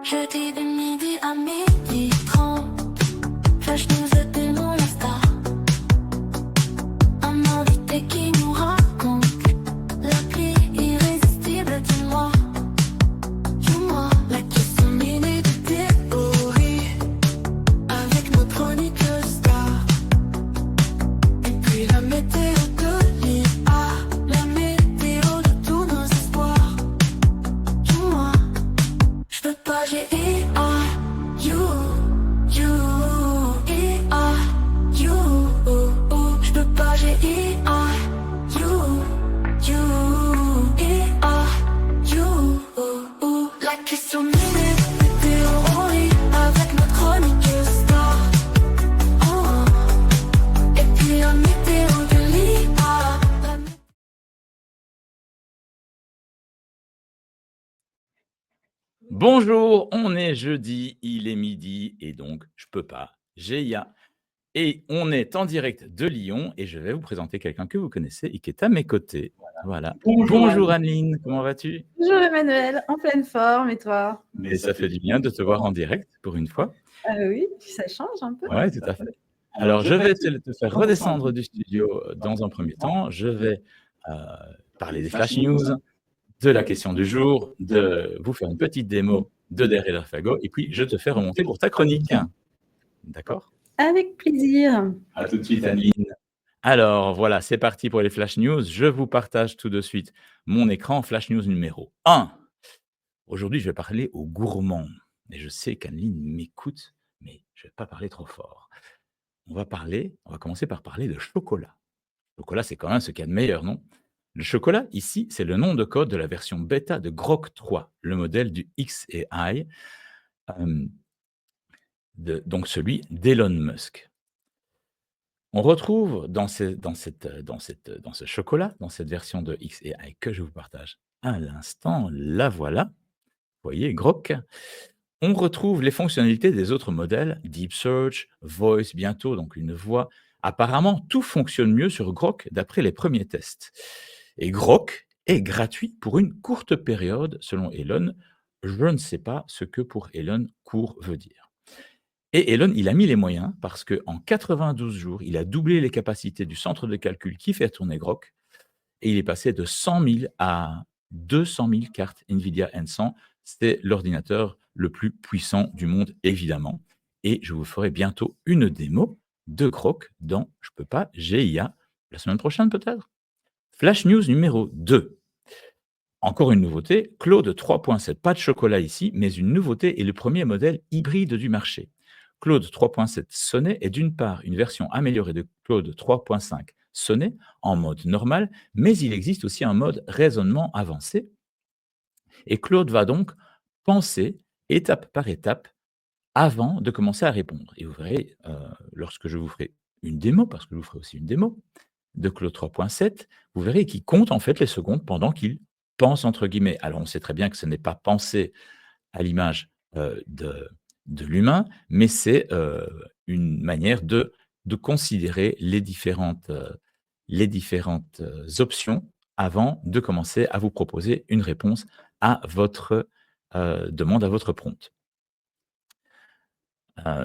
Jeudi de midi à midi 30, Flash News était mon Insta. Un invité qui nous raconte l'appli irrésistible. Dis-moi, la question minée de théorie avec nos chroniqueurs stars. Et puis la météo de l'IA, la météo de tous nos espoirs. Dis-moi, je peux pas, j'ai IA, you, IA, you, je peux pas, j'ai IA, you, IA, you, la question minée de théorie avec notre chroniqueur star. Oh, et puis la météo de l'IA. Bonjour, on est jeudi, il est midi et donc je peux pas, j'ai IA. Et on est en direct de Lyon et je vais vous présenter quelqu'un que vous connaissez et qui est à mes côtés. Voilà. Bonjour Anneline, comment vas-tu? Bonjour Emmanuel, en pleine forme et toi? Mais ça fait du bien de te voir en direct pour une fois. Oui, ça change un peu. Oui, tout à fait. Alors, je vais te faire redescendre du studio dans un premier temps. Je vais parler des flash news, de la question du jour, de vous faire une petite démo de Derrière l'Alphago et puis je te fais remonter pour ta chronique. D'accord? Avec plaisir. À tout de suite, Anneline. Alors, voilà, c'est parti pour les flash news. Je vous partage tout de suite mon écran. Flash news numéro 1. Aujourd'hui, je vais parler aux gourmands. Et je sais qu'Anneline m'écoute, mais je ne vais pas parler trop fort. On va commencer par parler de chocolat. Le chocolat, c'est quand même ce qu'il y a de meilleur, non? Le chocolat, ici, c'est le nom de code de la version bêta de Grok 3, le modèle du XAI, donc celui d'Elon Musk. On retrouve dans ce chocolat, dans cette version de XAI que je vous partage à l'instant, la voilà, vous voyez, Grok, on retrouve les fonctionnalités des autres modèles, Deep Search, Voice, bientôt, donc une voix. Apparemment, tout fonctionne mieux sur Grok d'après les premiers tests. Et Grok est gratuit pour une courte période, selon Elon. Je ne sais pas ce que pour Elon court veut dire. Et Elon, il a mis les moyens parce qu'en 92 jours, il a doublé les capacités du centre de calcul qui fait tourner Grok et il est passé de 100 000 à 200 000 cartes NVIDIA N100. C'est l'ordinateur le plus puissant du monde, évidemment. Et je vous ferai bientôt une démo de Grok dans Je peux pas, j'ai IA, la semaine prochaine peut-être. Flash News numéro 2. Encore une nouveauté, Claude 3.7. Pas de chocolat ici, mais une nouveauté et le premier modèle hybride du marché. Claude 3.7 Sonnet est d'une part une version améliorée de Claude 3.5 Sonnet en mode normal, mais il existe aussi un mode raisonnement avancé. Et Claude va donc penser étape par étape avant de commencer à répondre. Et vous verrez, lorsque je vous ferai une démo, parce que je vous ferai aussi une démo de Claude 3.7, vous verrez qu'il compte en fait les secondes pendant qu'il pense, entre guillemets. Alors, on sait très bien que ce n'est pas penser à l'image de l'humain, mais c'est une manière de considérer les différentes options avant de commencer à vous proposer une réponse à votre demande, à votre prompt.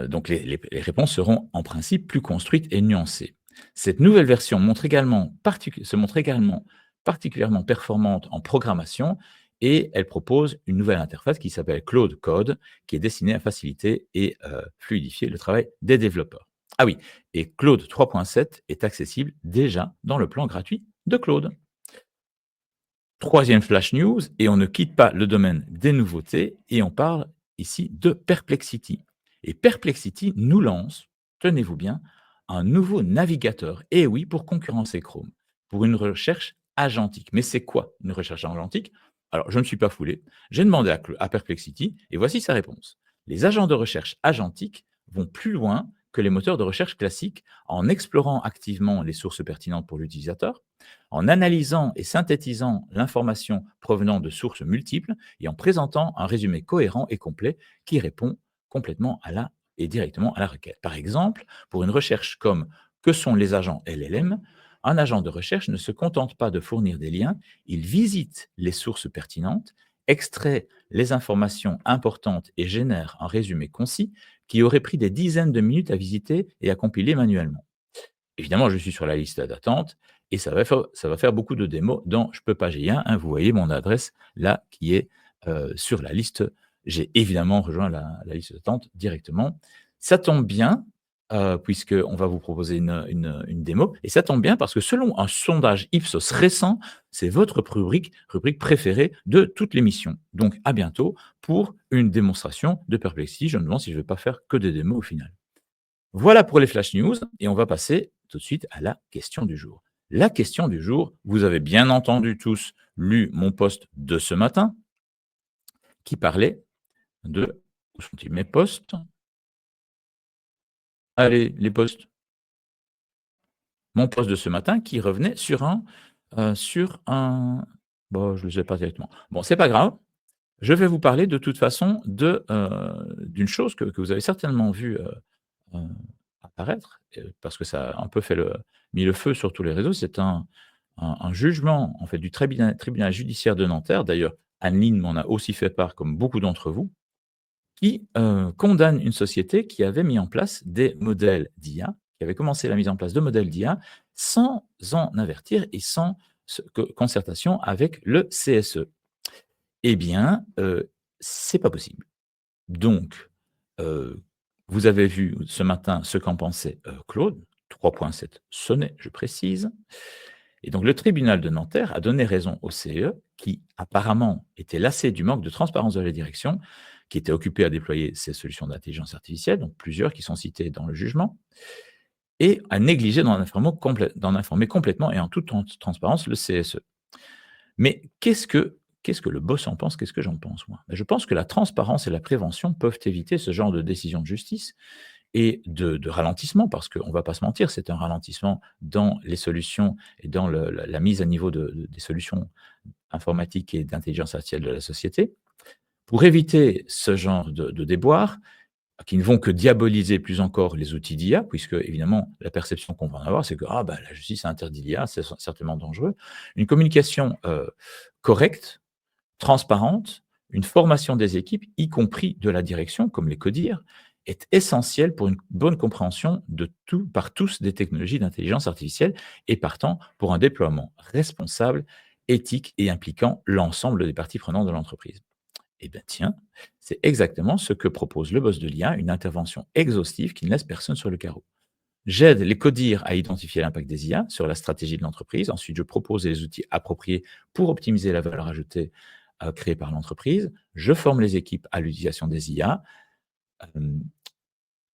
Donc les réponses seront en principe plus construites et nuancées. Cette nouvelle version se montre également particulièrement performante en programmation et elle propose une nouvelle interface qui s'appelle Claude Code, qui est destinée à faciliter et fluidifier le travail des développeurs. Ah oui, et Claude 3.7 est accessible déjà dans le plan gratuit de Claude. Troisième flash news, et on ne quitte pas le domaine des nouveautés, et on parle ici de Perplexity. Et Perplexity nous lance, tenez-vous bien, un nouveau navigateur, et oui, pour concurrencer Chrome, pour une recherche agentique. Mais c'est quoi une recherche agentique? Alors, je ne me suis pas foulé, j'ai demandé à Perplexity, et voici sa réponse. Les agents de recherche agentiques vont plus loin que les moteurs de recherche classiques en explorant activement les sources pertinentes pour l'utilisateur, en analysant et synthétisant l'information provenant de sources multiples et en présentant un résumé cohérent et complet qui répond complètement et directement à la requête. Par exemple, pour une recherche comme « Que sont les agents LLM ?», un agent de recherche ne se contente pas de fournir des liens, il visite les sources pertinentes, extrait les informations importantes et génère un résumé concis qui aurait pris des dizaines de minutes à visiter et à compiler manuellement. Évidemment, je suis sur la liste d'attente et ça va faire beaucoup de démos dans Je peux pager 1, hein. Vous voyez mon adresse là qui est sur la liste. J'ai évidemment rejoint la liste d'attente directement. Ça tombe bien, puisqu'on va vous proposer une démo. Et ça tombe bien parce que selon un sondage Ipsos récent, c'est votre rubrique préférée de toutes les missions. Donc à bientôt pour une démonstration de Perplexity. Je me demande si je ne vais pas faire que des démos au final. Voilà pour les flash news et on va passer tout de suite à la question du jour. La question du jour, vous avez bien entendu tous lu mon post de ce matin qui parlait de... Où sont-ils mes posts? Allez, les posts. Mon post de ce matin qui revenait sur un... Bon, je ne le sais pas directement. Bon, c'est pas grave. Je vais vous parler de toute façon d'une chose que vous avez certainement vue apparaître, parce que ça a un peu mis le feu sur tous les réseaux. C'est un jugement en fait, du tribunal judiciaire de Nanterre. D'ailleurs, Anne-Lyne m'en a aussi fait part, comme beaucoup d'entre vous, qui condamne une société qui avait mis en place des modèles d'IA, qui avait commencé la mise en place de modèles d'IA sans en avertir et sans concertation avec le CSE. Eh bien, c'est pas possible. Donc, vous avez vu ce matin ce qu'en pensait Claude, 3.7 sonnet, je précise. Et donc, le tribunal de Nanterre a donné raison au CE, qui apparemment était lassé du manque de transparence de la direction, qui était occupée à déployer ces solutions d'intelligence artificielle, donc plusieurs qui sont citées dans le jugement, et a négligé d'en informer complètement et en toute transparence le CSE. Mais qu'est-ce que le boss en pense? Qu'est-ce que j'en pense, moi? Je pense que la transparence et la prévention peuvent éviter ce genre de décision de justice et de ralentissement, parce qu'on ne va pas se mentir, c'est un ralentissement dans les solutions et dans la mise à niveau des solutions informatiques et d'intelligence artificielle de la société. Pour éviter ce genre de déboires, qui ne vont que diaboliser plus encore les outils d'IA, puisque, évidemment, la perception qu'on va en avoir, c'est que la justice a interdit l'IA, c'est certainement dangereux. Une communication correcte, transparente, une formation des équipes, y compris de la direction, comme les CODIR, est essentielle pour une bonne compréhension par tous des technologies d'intelligence artificielle et partant pour un déploiement responsable, éthique et impliquant l'ensemble des parties prenantes de l'entreprise. Eh bien tiens, c'est exactement ce que propose le boss de l'IA, une intervention exhaustive qui ne laisse personne sur le carreau. J'aide les CODIR à identifier l'impact des IA sur la stratégie de l'entreprise. Ensuite, je propose les outils appropriés pour optimiser la valeur ajoutée créée par l'entreprise. Je forme les équipes à l'utilisation des IA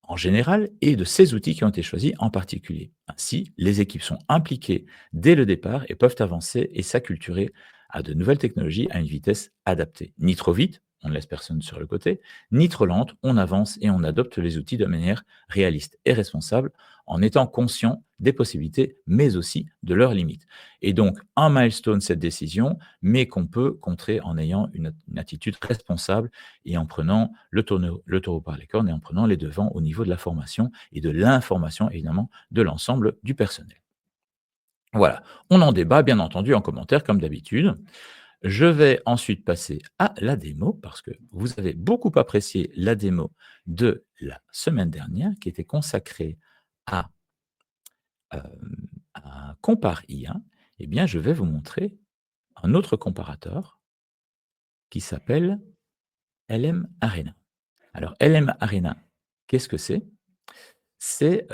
en général et de ces outils qui ont été choisis en particulier. Ainsi, les équipes sont impliquées dès le départ et peuvent avancer et s'acculturer à de nouvelles technologies à une vitesse adaptée. Ni trop vite, on ne laisse personne sur le côté, ni trop lente, on avance et on adopte les outils de manière réaliste et responsable en étant conscient des possibilités, mais aussi de leurs limites. Et donc, un milestone, cette décision, mais qu'on peut contrer en ayant une attitude responsable et en prenant le taureau par les cornes et en prenant les devants au niveau de la formation et de l'information, évidemment, de l'ensemble du personnel. Voilà, on en débat, bien entendu, en commentaire, comme d'habitude. Je vais ensuite passer à la démo, parce que vous avez beaucoup apprécié la démo de la semaine dernière, qui était consacrée à Compare IA. Eh bien, je vais vous montrer un autre comparateur qui s'appelle LM Arena. Alors, LM Arena, qu'est-ce que c'est? C'est,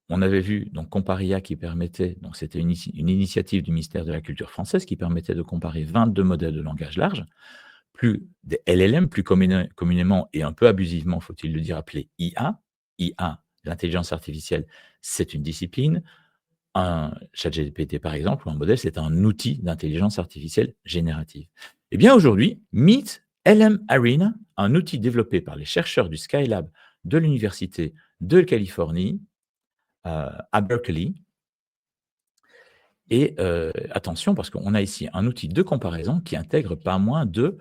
on avait vu donc Compare IA qui permettait, donc c'était une initiative du ministère de la Culture française qui permettait de comparer 22 modèles de langage large, plus des LLM, plus communément et un peu abusivement, faut-il le dire, appelés IA. IA, l'intelligence artificielle, c'est une discipline. Un ChatGPT, par exemple, ou un modèle, c'est un outil d'intelligence artificielle générative. Eh bien, aujourd'hui, Meet LM Arena, un outil développé par les chercheurs du Skylab de l'Université de Californie à Berkeley. Et attention, parce qu'on a ici un outil de comparaison qui intègre pas moins de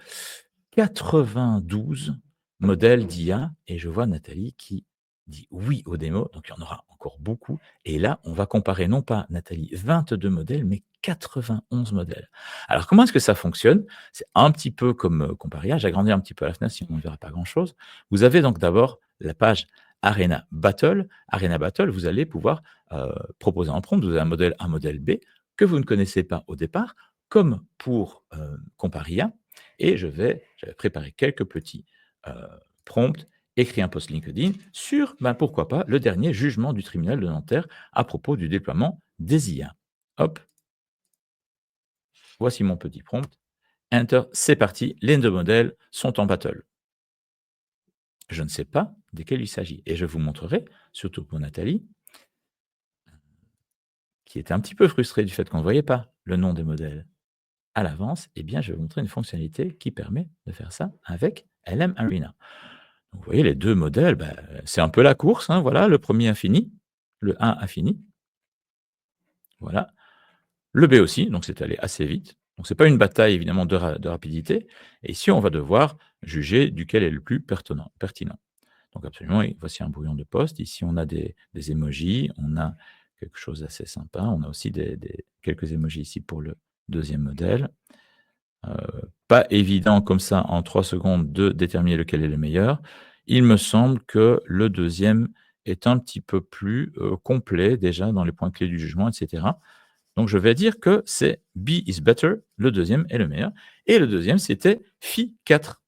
92 modèles d'IA. Et je vois Nathalie qui dit oui aux démos, donc il y en aura encore beaucoup. Et là, on va comparer non pas, Nathalie, 22 modèles, mais 91 modèles. Alors, comment est-ce que ça fonctionne? C'est un petit peu comme Comparia. J'agrandis un petit peu la fenêtre, sinon on ne verra pas grand-chose. Vous avez donc d'abord la page Arena Battle. Arena Battle, vous allez pouvoir proposer un prompt. Vous avez un modèle B que vous ne connaissez pas au départ, comme pour Comparia. Et j'avais préparé quelques petits prompts, écrit un post LinkedIn sur, pourquoi pas, le dernier jugement du tribunal de Nanterre à propos du déploiement des IA. Hop, voici mon petit prompt. Enter, c'est parti, les deux modèles sont en battle. Je ne sais pas desquels il s'agit. Et je vous montrerai, surtout pour Nathalie, qui était un petit peu frustrée du fait qu'on ne voyait pas le nom des modèles à l'avance, eh bien, je vais vous montrer une fonctionnalité qui permet de faire ça avec LM Arena. Donc, vous voyez, les deux modèles, c'est un peu la course. Hein, voilà, le premier a fini, le 1 a fini. Voilà. Le B aussi, donc c'est allé assez vite. Donc, ce n'est pas une bataille, évidemment, de rapidité. Et ici, on va devoir juger duquel est le plus pertinent. Donc, absolument, et voici un brouillon de poste. Ici, on a des emojis, on a quelque chose d'assez sympa. On a aussi quelques emojis ici pour le deuxième modèle. Pas évident comme ça, en 3 secondes, de déterminer lequel est le meilleur. Il me semble que le deuxième est un petit peu plus complet déjà dans les points clés du jugement, etc. Donc, je vais dire que c'est B is better, le deuxième est le meilleur. Et le deuxième, c'était Phi 4.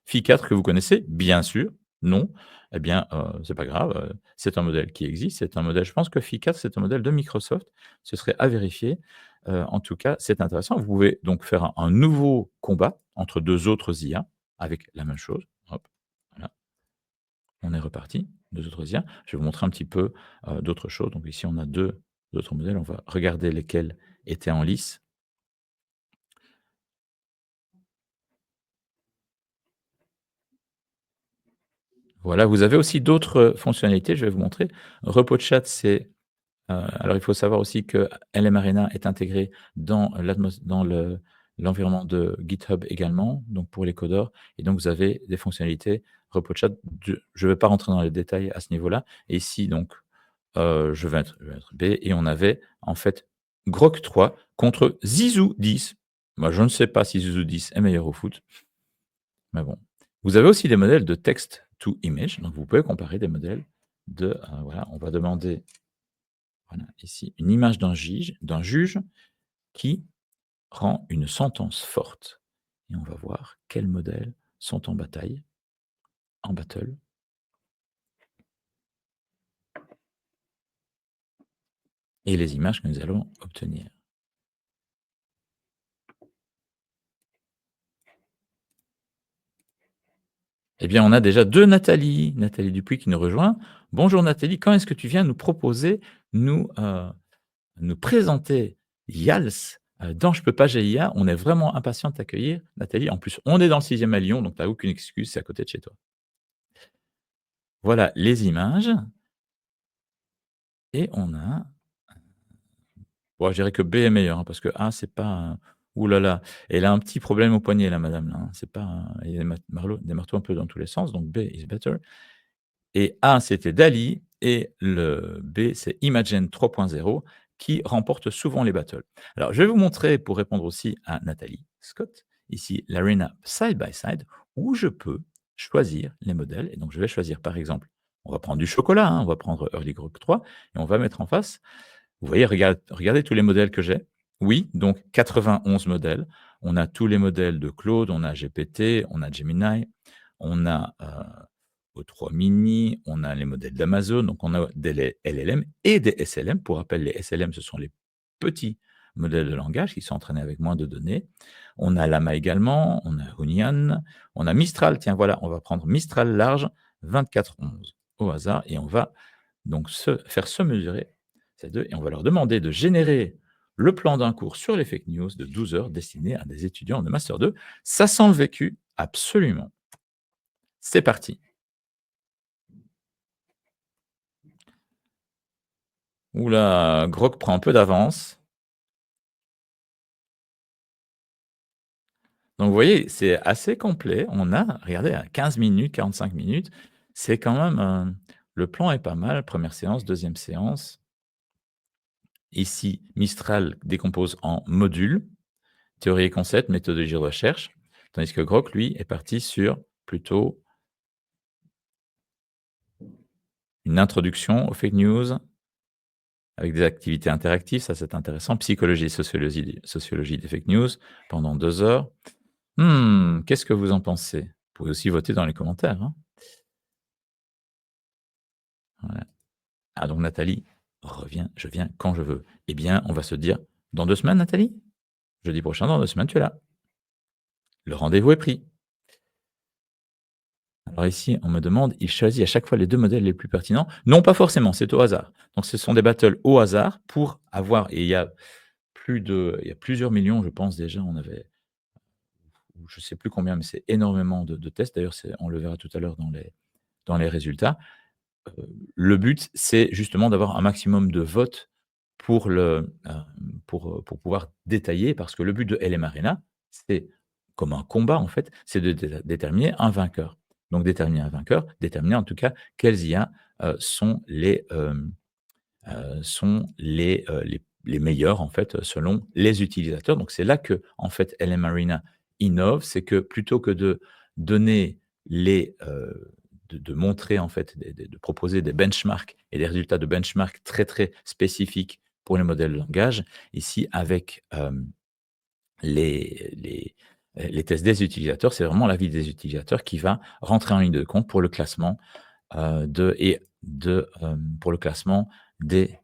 Phi 4 que vous connaissez, bien sûr. Non, eh bien, c'est pas grave. C'est un modèle qui existe. C'est un modèle, je pense que Phi 4, c'est un modèle de Microsoft. Ce serait à vérifier. En tout cas, c'est intéressant. Vous pouvez donc faire un nouveau combat entre deux autres IA avec la même chose. Hop, voilà. On est reparti. Deux autres IA. Je vais vous montrer un petit peu d'autres choses. Donc ici, on a deux autres modèles. On va regarder lesquels étaient en lice. Voilà, vous avez aussi d'autres fonctionnalités. Je vais vous montrer. Repo de chat, c'est alors, il faut savoir aussi que LM Arena est intégré dans l'environnement de GitHub également, donc pour les codeurs. Et donc, vous avez des fonctionnalités repo de chat. Je ne vais pas rentrer dans les détails à ce niveau-là. Et ici, donc, je vais être B. Et on avait, en fait, Grok 3 contre Zizou 10. Moi, je ne sais pas si Zizou 10 est meilleur au foot. Mais bon. Vous avez aussi des modèles de text to image. Donc, vous pouvez comparer des modèles de... voilà, on va demander... Voilà, ici, une image d'un juge qui rend une sentence forte. Et on va voir quels modèles sont en battle. Et les images que nous allons obtenir. Eh bien, on a déjà deux Nathalie. Nathalie Dupuis qui nous rejoint. Bonjour Nathalie, quand est-ce que tu viens nous proposer, nous présenter YALS dans Je peux pas GIA? On est vraiment impatient de t'accueillir, Nathalie. En plus, on est dans le 6e à Lyon, donc tu n'as aucune excuse, c'est à côté de chez toi. Voilà les images. Et on a... Bon, je dirais que B est meilleur, hein, parce que A, c'est pas... Ouh là là, elle a un petit problème au poignet, la madame. Là, hein. C'est pas... Il y a des marteaux un peu dans tous les sens, donc B is better. Et A, c'était Dali, et le B, c'est Imagen 3.0, qui remporte souvent les battles. Alors, je vais vous montrer, pour répondre aussi à Nathalie Scott, ici, l'Arena Side by Side, où je peux choisir les modèles. Et donc, je vais choisir, par exemple, on va prendre du chocolat, hein, on va prendre Early Grok 3, et on va mettre en face... Vous voyez, regardez tous les modèles que j'ai. Oui, donc 91 modèles. On a tous les modèles de Claude, on a GPT, on a Gemini, on a O3 Mini, on a les modèles d'Amazon, donc on a des LLM et des SLM. Pour rappel, les SLM, ce sont les petits modèles de langage qui sont entraînés avec moins de données. On a Llama également, on a Hunian, on a Mistral. Tiens, voilà, on va prendre Mistral large 2411 au hasard et on va donc faire se mesurer ces deux, et on va leur demander de générer le plan d'un cours sur les fake news de 12 heures destiné à des étudiants de Master 2. Ça sent le vécu, absolument. C'est parti. Oula, Grok prend un peu d'avance. Donc, vous voyez, c'est assez complet. On a, regardez, à 15 minutes, 45 minutes, c'est quand même le plan est pas mal. Première séance, deuxième séance. Ici, Mistral décompose en modules, théorie et concept, méthodologie de recherche, tandis que Grok, lui, est parti sur plutôt une introduction aux fake news avec des activités interactives, ça c'est intéressant, psychologie et sociologie des fake news pendant 2 heures. Qu'est-ce que vous en pensez? Vous pouvez aussi voter dans les commentaires, hein. Voilà. Ah donc Nathalie revient, je viens quand je veux. Eh bien, on va se dire dans 2 semaines, Nathalie? Jeudi prochain, dans 2 semaines, tu es là. Le rendez-vous est pris. Alors ici, on me demande, il choisit à chaque fois les 2 modèles les plus pertinents? Non, pas forcément, c'est au hasard. Donc ce sont des battles au hasard pour avoir, et il y a plusieurs millions, je pense déjà, on avait, je ne sais plus combien, mais c'est énormément de tests. D'ailleurs, on le verra tout à l'heure dans les résultats. Le but, c'est justement d'avoir un maximum de votes pour pour pouvoir détailler, parce que le but de LM Arena, c'est comme un combat en fait, c'est de déterminer un vainqueur. Donc déterminer un vainqueur, déterminer en tout cas quelles IA sont les meilleurs en fait selon les utilisateurs. Donc c'est là que en fait LM Arena innove, c'est que plutôt que de donner de montrer en fait, de proposer des benchmarks et des résultats de benchmark très très spécifiques pour les modèles de langage, ici avec les tests des utilisateurs, c'est vraiment l'avis des utilisateurs qui va rentrer en ligne de compte pour le classement pour le classement des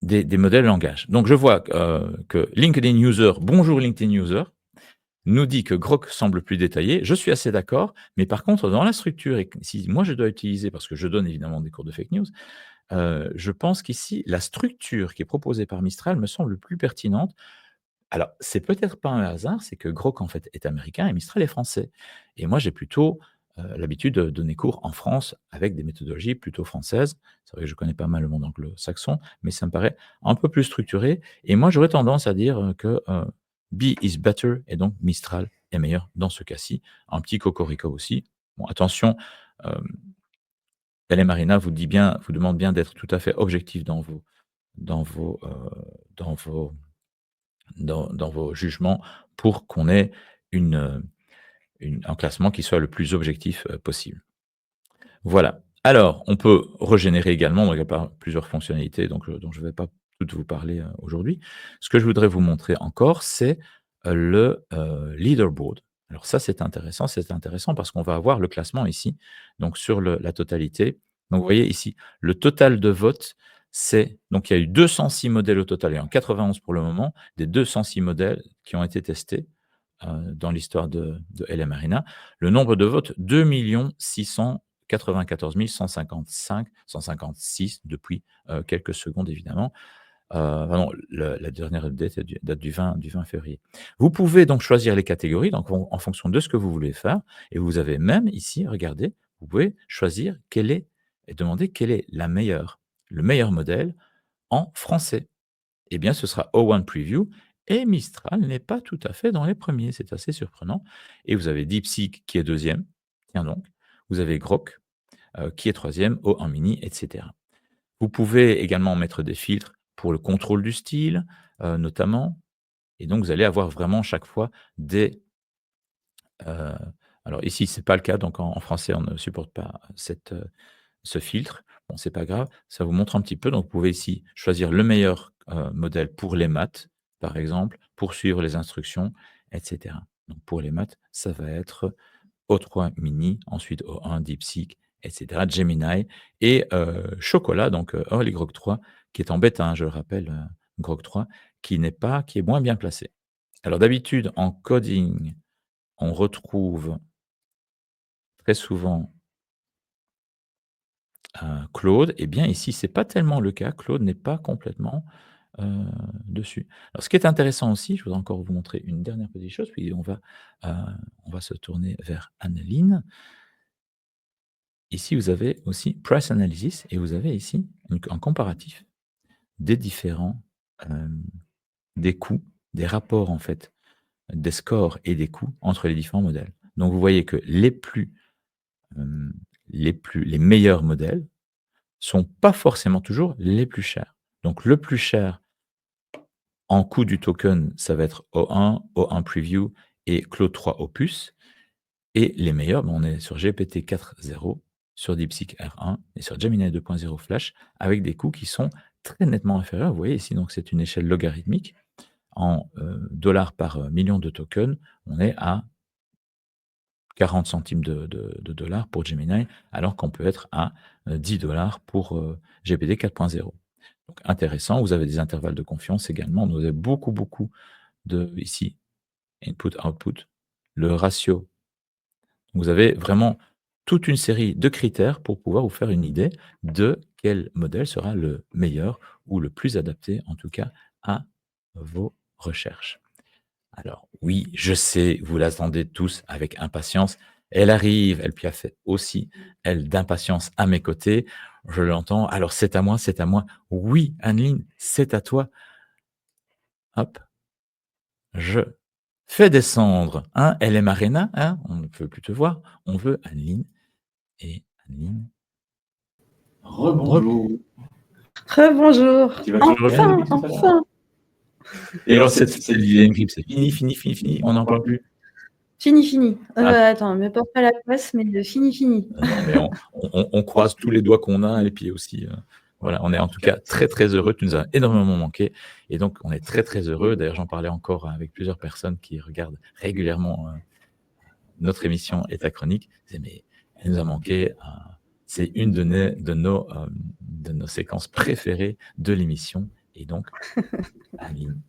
modèles de langage. Donc je vois que LinkedIn User, bonjour LinkedIn User, nous dit que Grok semble plus détaillé. Je suis assez d'accord, mais par contre, dans la structure, et si moi je dois utiliser, parce que je donne évidemment des cours de fake news, je pense qu'ici, la structure qui est proposée par Mistral me semble plus pertinente. Alors, c'est peut-être pas un hasard, c'est que Grok, en fait, est américain et Mistral est français. Et moi, j'ai plutôt l'habitude de donner cours en France avec des méthodologies plutôt françaises. C'est vrai que je connais pas mal le monde anglo-saxon, mais ça me paraît un peu plus structuré. Et moi, j'aurais tendance à dire que B is better, et donc Mistral est meilleur dans ce cas-ci. Un petit cocorico aussi. Bon, attention, euh, LM Arena vous demande bien d'être tout à fait objectif dans vos, dans vos dans vos jugements pour qu'on ait un classement qui soit le plus objectif possible. Voilà. Alors, on peut régénérer également, donc il y a plusieurs fonctionnalités dont je ne vais pas toutes vous parler aujourd'hui. Ce que je voudrais vous montrer encore, c'est le leaderboard. Alors ça, c'est intéressant parce qu'on va avoir le classement ici, donc sur la totalité. Donc vous voyez ici, le total de votes, donc il y a eu 206 modèles au total, et en 91 pour le moment, des 206 modèles qui ont été testés dans l'histoire de LM Arena. Le nombre de votes, 2 694 156 depuis quelques secondes, évidemment. Non, la dernière update date du 20 février. Vous pouvez donc choisir les catégories donc, en fonction de ce que vous voulez faire. Et vous avez même ici, regardez, vous pouvez choisir et demander quel est le meilleur modèle en français. Eh bien, ce sera O1 Preview. Et Mistral n'est pas tout à fait dans les premiers. C'est assez surprenant. Et vous avez DeepSeek qui est deuxième. Tiens donc. Vous avez Grok qui est troisième, O1 Mini, etc. Vous pouvez également mettre des filtres pour le contrôle du style, notamment. Et donc, vous allez avoir vraiment chaque fois des... alors ici, ce n'est pas le cas. Donc, en français, on ne supporte pas ce filtre. Bon, c'est pas grave. Ça vous montre un petit peu. Donc, vous pouvez ici choisir le meilleur modèle pour les maths, par exemple, pour suivre les instructions, etc. Donc, pour les maths, ça va être O3 Mini, ensuite O1 DeepSeek, etc. Gemini et Chocolat, donc Early Grok 3, qui est en bêta, hein, je le rappelle, Grok 3, qui est moins bien placé. Alors d'habitude, en coding, on retrouve très souvent Claude. Eh bien ici, ce n'est pas tellement le cas. Claude n'est pas complètement dessus. Alors ce qui est intéressant aussi, je voudrais encore vous montrer une dernière petite chose, puis on va se tourner vers Anneline. Ici, vous avez aussi Price Analysis et vous avez ici un comparatif des différents des coûts, des rapports en fait, des scores et des coûts entre les différents modèles. Donc vous voyez que les plus les meilleurs modèles sont pas forcément toujours les plus chers. Donc le plus cher en coût du token, ça va être O1, O1 Preview et Claude 3 Opus. Et les meilleurs, on est sur GPT 4.0, sur DeepSeek R1 et sur Gemini 2.0 Flash, avec des coûts qui sont très nettement inférieurs. Vous voyez ici, donc c'est une échelle logarithmique. En dollars par million de tokens, on est à 40 centimes de dollars pour Gemini, alors qu'on peut être à 10 dollars pour GPT 4.0. Donc intéressant, vous avez des intervalles de confiance également. Vous avez beaucoup de, ici, input-output, le ratio. Vous avez vraiment toute une série de critères pour pouvoir vous faire une idée de quel modèle sera le meilleur ou le plus adapté, en tout cas, à vos recherches. Alors oui, je sais, vous l'attendez tous avec impatience. Elle arrive, elle puis a fait aussi, elle, d'impatience à mes côtés. Je l'entends. Alors c'est à moi, c'est à moi. Oui, Anneline, c'est à toi. Hop, je fais descendre LM Arena. On ne peut plus te voir. On veut Anneline. Et Anneline. Rebonjour. Rebonjour. Tu vas toujours bien Enfin, depuis tout à l'heure enfin. Et alors cette Vilaine Grippe, c'est fini. On n'en parle plus. Fini. Ah. Attends, me porte pas la poisse, mais fini. Non, mais on croise tous les doigts qu'on a et puis aussi, voilà, on est en tout cas très heureux. Tu nous as énormément manqué et donc on est très heureux. D'ailleurs, j'en parlais encore avec plusieurs personnes qui regardent régulièrement notre émission et ta chronique. Ils disaient, mais elle nous a manqué. C'est une de nos séquences préférées de l'émission. Et donc, Anneline,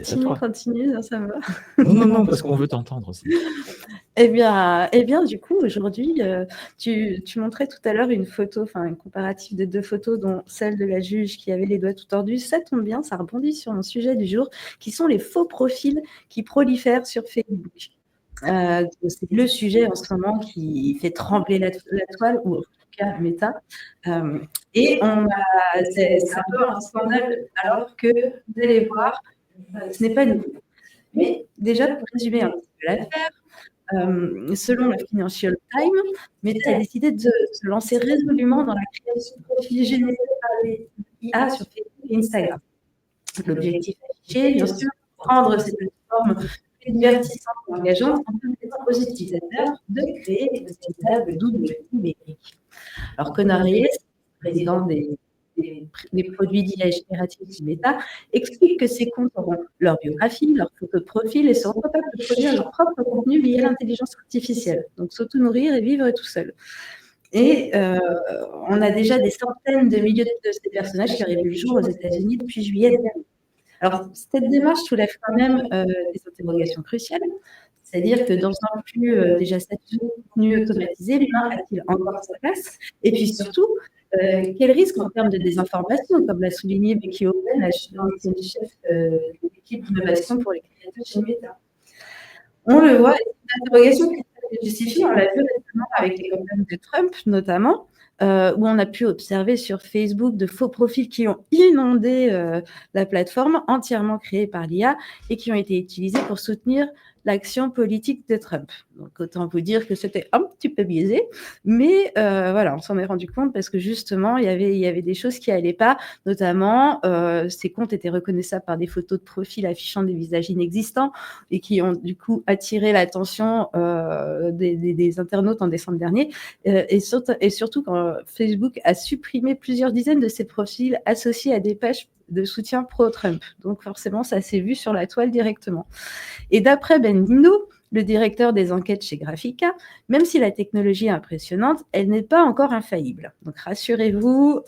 c'est à toi. Continue, ça me va. Non, parce qu'on veut t'entendre aussi. Eh bien, du coup, aujourd'hui, tu montrais tout à l'heure une photo, enfin une comparative de 2 photos, dont celle de la juge qui avait les doigts tout tordus. Ça tombe bien, ça rebondit sur mon sujet du jour, qui sont les faux profils qui prolifèrent sur Facebook. C'est le sujet en ce moment qui fait trembler la toile, ou en tout cas Meta. Et c'est un peu un scandale, alors que vous allez voir, ce n'est pas nouveau. Mais déjà, pour résumer un petit peu l'affaire, selon le Financial Times, Meta a décidé de se lancer résolument dans la création de profils générés par les IA sur Facebook et Instagram. L'objectif affiché, bien sûr, prendre ces plateformes divertissantes et engageantes en permettant aux utilisateurs de créer des véritables doubles numériques. Alors, Conor Hayes, président des produits d'IA générative de Meta, explique que ces comptes auront leur biographie, leur photo de profil et seront capables de produire leur propre contenu via l'intelligence artificielle, donc s'auto-nourrir et vivre tout seul. Et on a déjà des centaines de milliers de ces personnages qui arrivent le jour aux États-Unis depuis juillet dernier. Alors, cette démarche soulève quand même des interrogations cruciales, c'est-à-dire que dans un flux déjà saturé de contenu automatisé, l'humain a-t-il encore sa place? Et puis surtout, quel risque en termes de désinformation, comme l'a souligné Becky Owen, l'ancienne chef de l'équipe d'innovation pour les créateurs chez Meta? On le voit, c'est une interrogation qui est justifiée, on l'a vu récemment avec les campagnes de Trump notamment, où on a pu observer sur Facebook de faux profils qui ont inondé la plateforme, entièrement créée par l'IA et qui ont été utilisés pour soutenir l'action politique de Trump. Donc autant vous dire que c'était un petit peu biaisé, mais voilà, on s'en est rendu compte parce que justement, il y avait des choses qui n'allaient pas, notamment ces comptes étaient reconnaissables par des photos de profil affichant des visages inexistants et qui ont du coup attiré l'attention des internautes en décembre dernier, et surtout quand Facebook a supprimé plusieurs dizaines de ces profils associés à des pages de soutien pro-Trump. Donc forcément, ça s'est vu sur la toile directement. Et d'après Ben Dino, le directeur des enquêtes chez Graphica, même si la technologie est impressionnante, elle n'est pas encore infaillible. Donc rassurez-vous,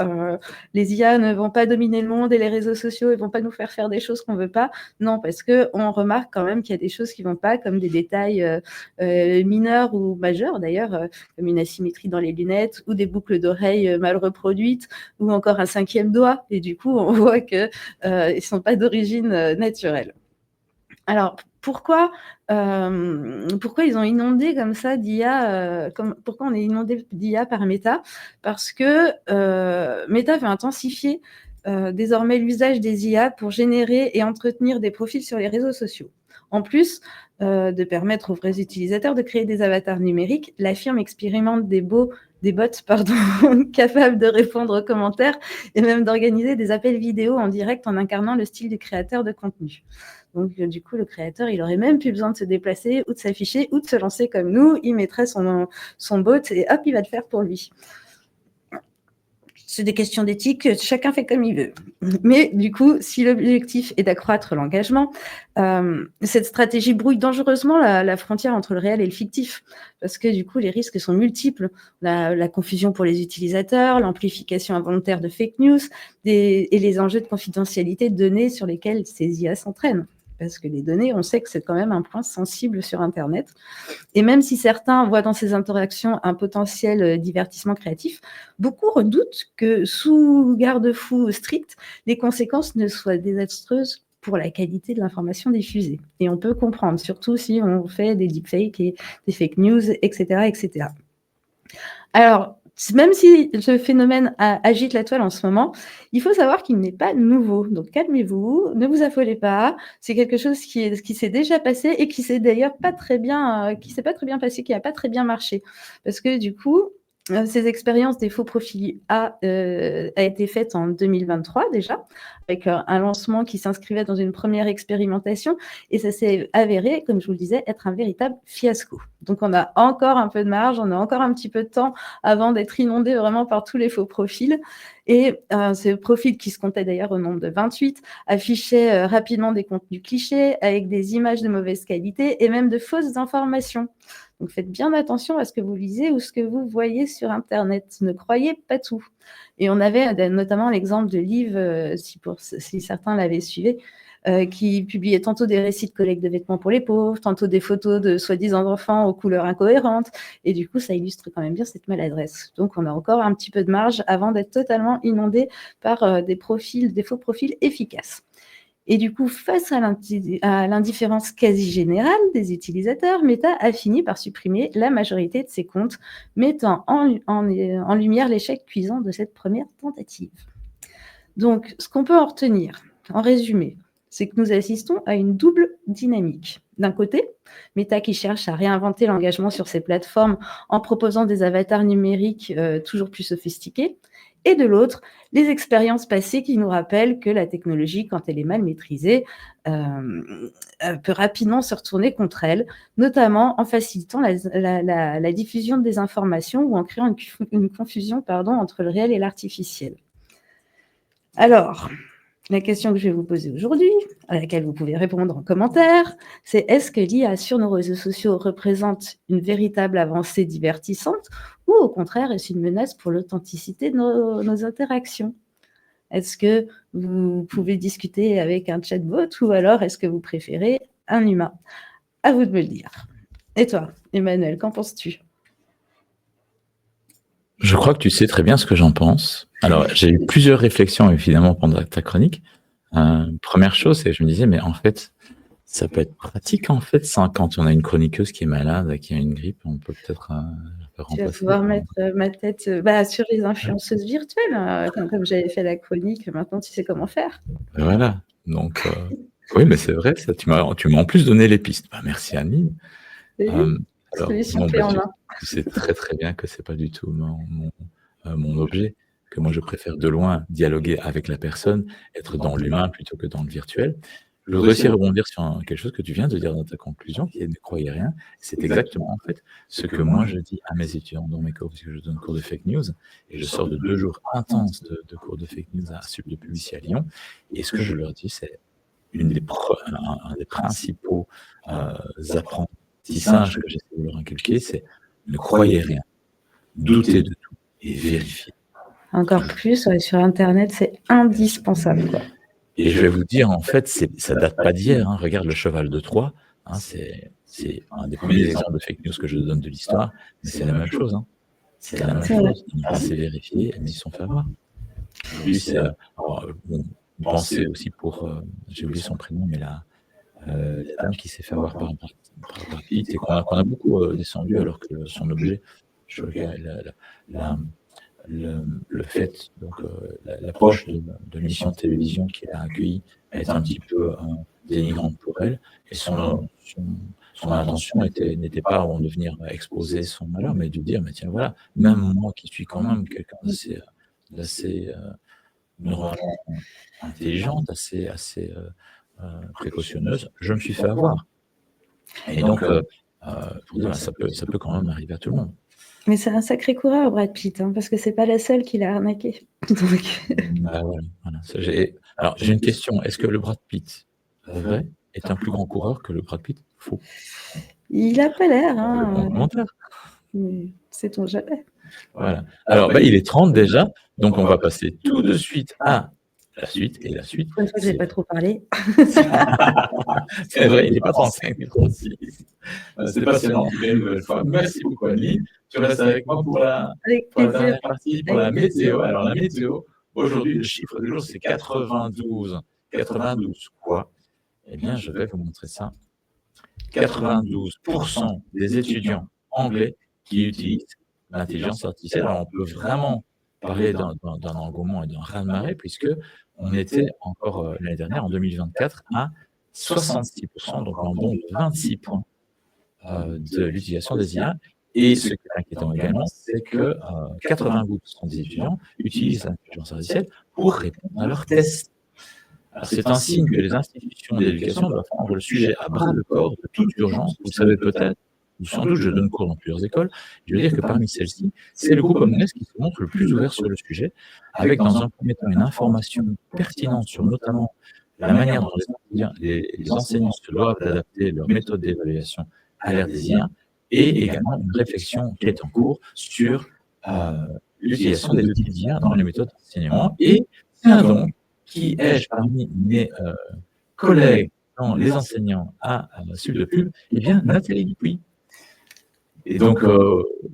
les IA ne vont pas dominer le monde et les réseaux sociaux ne vont pas nous faire des choses qu'on ne veut pas. Non, parce qu'on remarque quand même qu'il y a des choses qui ne vont pas, comme des détails mineurs ou majeurs d'ailleurs, comme une asymétrie dans les lunettes ou des boucles d'oreilles mal reproduites ou encore un 5e doigt. Et du coup, on voit qu'ils ne sont pas d'origine naturelle. Alors, pourquoi ils ont inondé comme ça d'IA, pourquoi on est inondé d'IA par Meta? Parce que Meta veut intensifier désormais l'usage des IA pour générer et entretenir des profils sur les réseaux sociaux. En plus de permettre aux vrais utilisateurs de créer des avatars numériques, la firme expérimente des bots capables de répondre aux commentaires et même d'organiser des appels vidéo en direct en incarnant le style du créateur de contenu. Donc, du coup, le créateur, il aurait même plus besoin de se déplacer ou de s'afficher ou de se lancer comme nous. Il mettrait son bot et hop, il va le faire pour lui. C'est des questions d'éthique, chacun fait comme il veut. Mais du coup, si l'objectif est d'accroître l'engagement, cette stratégie brouille dangereusement la frontière entre le réel et le fictif, parce que du coup, les risques sont multiples. La confusion pour les utilisateurs, l'amplification involontaire de fake news et les enjeux de confidentialité de données sur lesquels ces IA s'entraînent. Parce que les données, on sait que c'est quand même un point sensible sur Internet. Et même si certains voient dans ces interactions un potentiel divertissement créatif, beaucoup redoutent que, sous garde-fou strict, les conséquences ne soient désastreuses pour la qualité de l'information diffusée. Et on peut comprendre, surtout si on fait des deepfakes et des fake news, etc., etc. Alors, même si ce phénomène agite la toile en ce moment, il faut savoir qu'il n'est pas nouveau. Donc, calmez-vous, ne vous affolez pas. C'est quelque chose qui s'est déjà passé et qui s'est d'ailleurs pas très bien passé, qui n'a pas très bien marché. Parce que du coup, ces expériences des faux profils a été faite en 2023 déjà, avec un lancement qui s'inscrivait dans une première expérimentation, et ça s'est avéré, comme je vous le disais, être un véritable fiasco. Donc on a encore un peu de marge, on a encore un petit peu de temps avant d'être inondé vraiment par tous les faux profils. Et ces profils, qui se comptaient d'ailleurs au nombre de 28, affichaient rapidement des contenus clichés avec des images de mauvaise qualité et même de fausses informations. Donc faites bien attention à ce que vous lisez ou ce que vous voyez sur Internet. Ne croyez pas tout. Et on avait notamment l'exemple de Liv, si certains l'avaient suivi, qui publiait tantôt des récits de collecte de vêtements pour les pauvres, tantôt des photos de soi-disant enfants aux couleurs incohérentes. Et du coup, ça illustre quand même bien cette maladresse. Donc on a encore un petit peu de marge avant d'être totalement inondé par des faux profils efficaces. Et du coup, face à l'indifférence quasi générale des utilisateurs, Meta a fini par supprimer la majorité de ses comptes, mettant en lumière l'échec cuisant de cette première tentative. Donc, ce qu'on peut en retenir, en résumé, c'est que nous assistons à une double dynamique. D'un côté, Meta qui cherche à réinventer l'engagement sur ses plateformes en proposant des avatars numériques toujours plus sophistiqués, et de l'autre, les expériences passées qui nous rappellent que la technologie, quand elle est mal maîtrisée, peut rapidement se retourner contre elle, notamment en facilitant la diffusion des informations ou en créant une confusion entre le réel et l'artificiel. Alors, la question que je vais vous poser aujourd'hui, à laquelle vous pouvez répondre en commentaire, c'est: est-ce que l'IA sur nos réseaux sociaux représente une véritable avancée divertissante ou au contraire est-ce une menace pour l'authenticité de nos interactions? Est-ce que vous pouvez discuter avec un chatbot ou alors est-ce que vous préférez un humain? À vous de me le dire. Et toi, Emmanuel, qu'en penses-tu? Je crois que tu sais très bien ce que j'en pense. Alors, j'ai eu plusieurs réflexions, évidemment, pendant ta chronique. Première chose, c'est que je me disais, mais en fait, ça peut être pratique, en fait, quand on a une chroniqueuse qui est malade, qui a une grippe, on peut peut-être la remplacer. Tu vas pouvoir mettre ma tête sur les influenceuses virtuelles, comme j'avais fait la chronique. Maintenant, tu sais comment faire. Voilà. Donc, oui, mais c'est vrai, ça, tu m'as en plus donné les pistes. Merci, Annie. Alors, tu sais très très bien que c'est pas du tout mon objet, que moi je préfère de loin dialoguer avec la personne, être dans l'humain plutôt que dans le virtuel. Je voudrais aussi rebondir sur quelque chose que tu viens de dire dans ta conclusion, qui est ne croyez rien. C'est exactement en fait ce que moi je dis à mes étudiants dans mes cours, parce que je donne cours de fake news, et je sors de 2 jours intenses de cours de fake news à Sup de Publicis à Lyon, et ce que je leur dis, c'est un des principaux apprentissages que j'essaie de leur inculquer, c'est ne croyez rien, doutez de tout et vérifiez. Encore plus, sur Internet, c'est indispensable, quoi. Et je vais vous dire, en fait, ça date pas d'hier. Regarde le cheval de Troie. C'est un des premiers exemples de fake news que je donne de l'histoire, mais c'est la même chose. C'est la même chose. Ils n'ont pas assez vérifié, mais ils se sont fait avoir. Lui, pensez aussi pour, j'ai oublié son prénom, mais la dame qui s'est fait avoir par Pitt et qu'on a beaucoup descendu alors que son objet, je regarde le fait, donc l'approche de l'émission de télévision qu'elle a accueillie est un petit peu dénigrante pour elle, et son intention n'était pas de venir exposer son malheur, mais de dire, mais tiens, voilà, même moi qui suis quand même quelqu'un d'assez normalement intelligente, assez précautionneuse, je me suis fait avoir. Et donc, pour dire, ça peut quand même arriver à tout le monde. Mais c'est un sacré coureur, Brad Pitt, hein, parce que c'est pas la seule qui l'a arnaqué. Donc... Bah, voilà. Alors, j'ai une question. Est-ce que le Brad Pitt vrai est un plus grand coureur que le Brad Pitt faux? Il a pas l'air, hein. Le commentaire. Sait-on jamais. Voilà. Alors, il est 30 déjà, donc on va passer tout de suite à la suite. Et la suite. Pour une fois que j'ai pas trop parlé. C'est vrai, il n'est pas 35, il est 36. C'est passionnant, une nouvelle fois. Merci beaucoup, Annie. Tu restes avec moi pour la dernière partie, pour la météo. Alors, la météo, aujourd'hui, le chiffre du jour, c'est 92. 92 quoi? Eh bien, je vais vous montrer ça. 92% des étudiants anglais qui utilisent l'intelligence artificielle. Alors, on peut vraiment parler d'un engouement et d'un raz-de-marée, puisque on était encore l'année dernière, en 2024, à 66%, donc en bond de 26 points de l'utilisation des IA. Et ce qui est inquiétant également, c'est que 92% des étudiants utilisent l'intelligence artificielle pour répondre à leurs tests. Alors, c'est un signe que les institutions d'éducation doivent prendre le sujet à bras le corps de toute urgence. Vous savez peut-être, ou sans doute, je donne cours dans plusieurs écoles, je veux dire que parmi celles-ci, c'est le groupe Omnes qui se montre le plus ouvert sur le sujet, avec dans un premier temps une information pertinente sur notamment la manière dont les enseignants se doivent adapter leur méthode d'évaluation à l'ère des IA, et également une réflexion qui est en cours sur l'utilisation des outils d'IA dans les méthodes d'enseignement. Et tiens donc, qui ai-je parmi mes collègues dans les enseignants à Sud de Pub? Eh bien, Nathalie Dupuis. Et donc,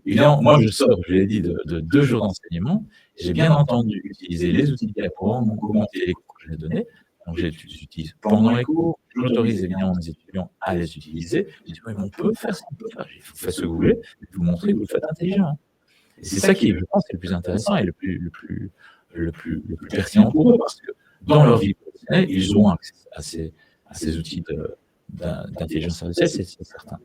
évidemment, moi, je sors, je l'ai dit, de 2 jours d'enseignement. J'ai bien entendu utiliser les outils d'IA pour commenter les cours que j'ai donnés. Donc, je les utilise pendant les cours. J'autorise évidemment mes étudiants à les utiliser. Je dis, on peut faire ça, on peut faire. Vous faites ce que vous voulez, et vous montrez que vous le faites intelligent. Et c'est ça qui, je pense, est le plus intéressant et le plus pertinent pour eux, parce que dans leur vie professionnelle, ils ont accès à ces outils d'intelligence artificielle, c'est certain.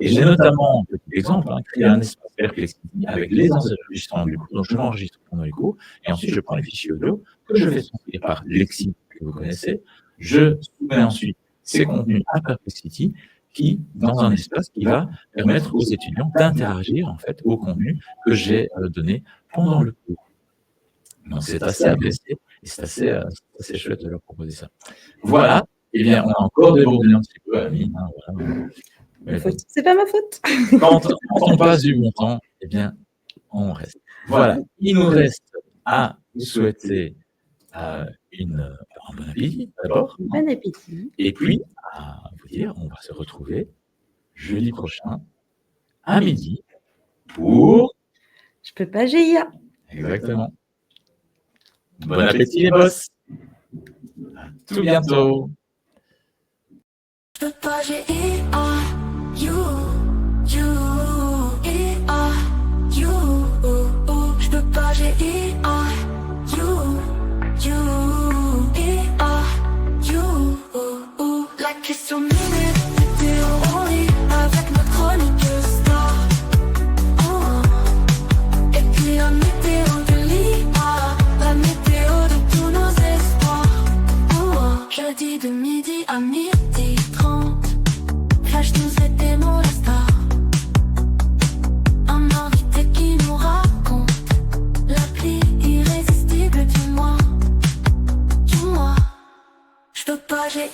Et j'ai notamment, un petit exemple, créé un espace Perplexity avec les enregistrements du cours. Donc, je l'enregistre pendant les cours, et ensuite, je prends les fichiers audio que je fais transcrire par Lexi, que vous connaissez. Je soumets ensuite ces contenus à Perplexity, qui, dans un espace qui va permettre aux étudiants d'interagir, en fait, au contenu que j'ai donné pendant le cours. Donc, c'est assez apprécié, et c'est assez chouette de leur proposer ça. Voilà. Eh bien, on a encore débordé un petit peu, Amine. Voilà. C'est pas ma faute. Quand on passe du bon temps, eh bien, on reste. Voilà. Il nous reste à vous souhaiter un bon appétit, d'abord. Bon appétit. Et puis, à vous dire, on va se retrouver jeudi prochain, à midi, pour... Je peux pas GIA. Exactement. Bon appétit, les boss. À tout bientôt. Je peux pas GIA, you, EA, you, je peux pas GIA, you, EA, you, la question minute, météo en lit, avec notre chroniqueuse star, et puis la météo de l'IA, la météo de tous nos espoirs, jeudi de midi à midi 30, Flash News et Démo la star, un invité qui nous raconte l'appli irrésistible du mois, je peux pas GIA.